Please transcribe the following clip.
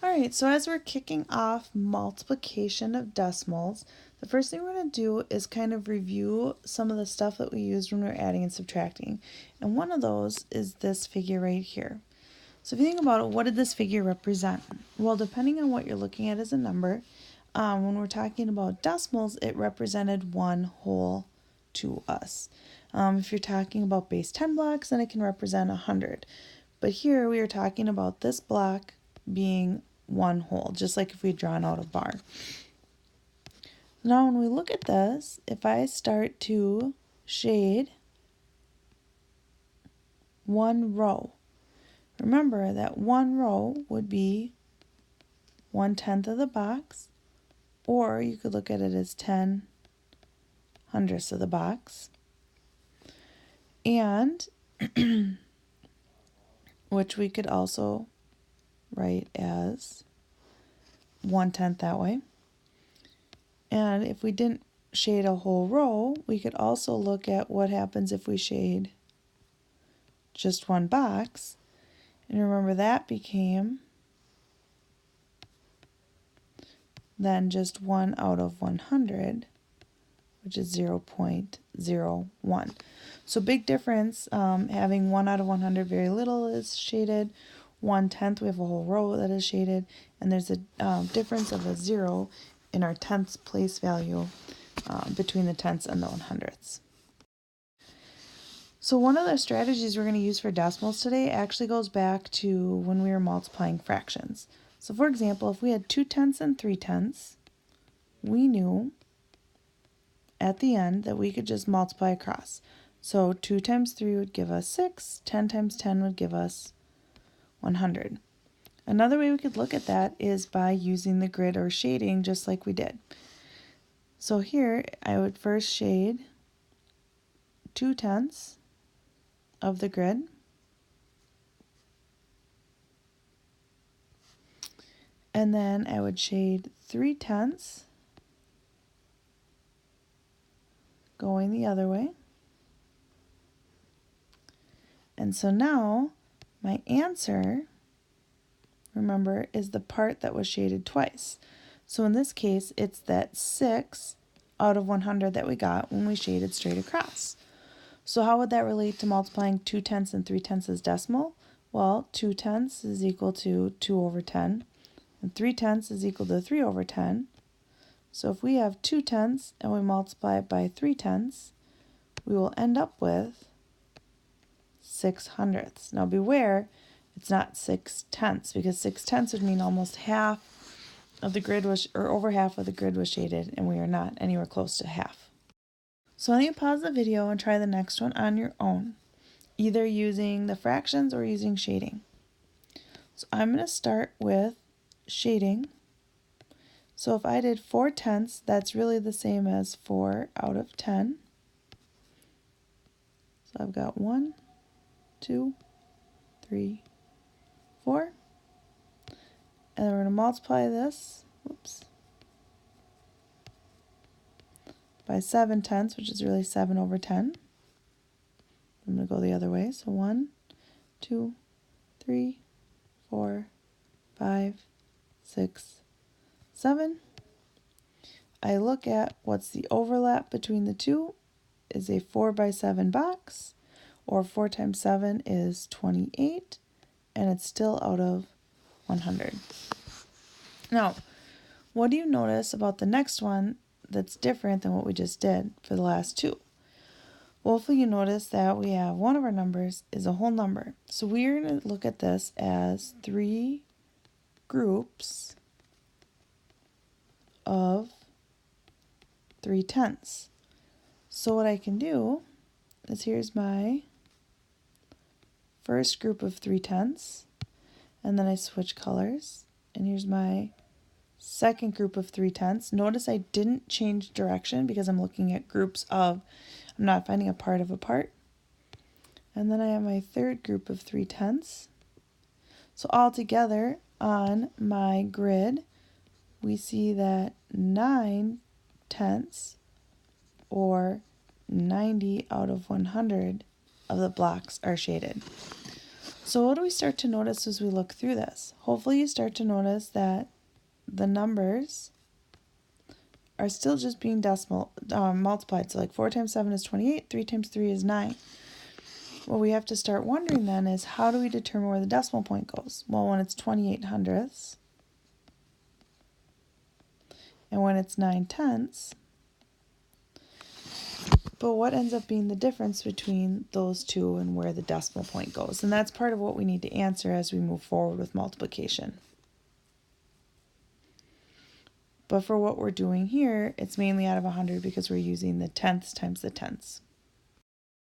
Alright, so as we're kicking off multiplication of decimals, the first thing we're going to do is kind of review some of the stuff that we used when we were adding and subtracting. And one of those is this figure right here. So if you think about it, what did this figure represent? Well, depending on what you're looking at as a number, when we're talking about decimals, it represented one whole to us. If you're talking about base 10 blocks, then it can represent 100. But here we are talking about this block being one whole, just like if we'd drawn out a bar. Now when we look at this, if I start to shade one row, remember that one row would be 1/10 of the box, or you could look at it as 10/100ths of the box, and which we could also write as 1/10 that way. And if we didn't shade a whole row, we could also look at what happens if we shade just one box. And remember that became then just 1 out of 100, which is 0.01. So big difference, having 1 out of 100, very little is shaded. 1/10, we have a whole row that is shaded, and there's a difference of a 0 in our tenths place value between the tenths and the 100ths. So one of the strategies we're going to use for decimals today actually goes back to when we were multiplying fractions. So for example, if we had 2/10 and 3/10, we knew at the end that we could just multiply across. So 2 times 3 would give us 6, 10 times 10 would give us 100. Another way we could look at that is by using the grid or shading just like we did. So here I would first shade 2/10 of the grid. And then I would shade 3/10 going the other way. And so now my answer, remember, is the part that was shaded twice. So in this case, it's that 6 out of 100 that we got when we shaded straight across. So how would that relate to multiplying 2/10 and 3/10 as decimal? Well, 2/10 is equal to 2 over 10, and 3/10 is equal to 3 over 10. So if we have 2/10 and we multiply it by 3/10, we will end up with 6/100ths. Now beware, it's not 6/10, because 6/10 would mean almost half of the grid was, or over half of the grid was shaded, and we are not anywhere close to half. So I'm going to pause the video and try the next one on your own, either using the fractions or using shading. So I'm going to start with shading. So if I did 4/10, that's really the same as 4 out of 10. So I've got 1, 2, 3, 4. And then we're going to multiply this, by 7/10, which is really 7 over 10. I'm going to go the other way. So 1, 2, 3, 4, 5, 6, 7. I look at what's the overlap between the two. Is a 4 by 7 box, or 4 times 7 is 28, and it's still out of 100. Now, what do you notice about the next one that's different than what we just did for the last two? Well, hopefully you notice that we have one of our numbers is a whole number. So we're going to look at this as 3 groups of 3/10. So what I can do is, here's my first group of 3/10, and then I switch colors, and here's my second group of 3/10. Notice I didn't change direction because I'm looking at groups of, I'm not finding a part of a part. And then I have my third group of 3/10. So all together on my grid, we see that 9/10, or 90 out of 100 of the blocks are shaded. So what do we start to notice as we look through this? Hopefully you start to notice that the numbers are still just being multiplied. So like 4 times 7 is 28, 3 times 3 is 9. What we have to start wondering then is, how do we determine where the decimal point goes? Well, when it's 28 hundredths and when it's 9 tenths, but what ends up being the difference between those two and where the decimal point goes? And that's part of what we need to answer as we move forward with multiplication. But for what we're doing here, it's mainly out of 100 because we're using the tenths times the tenths.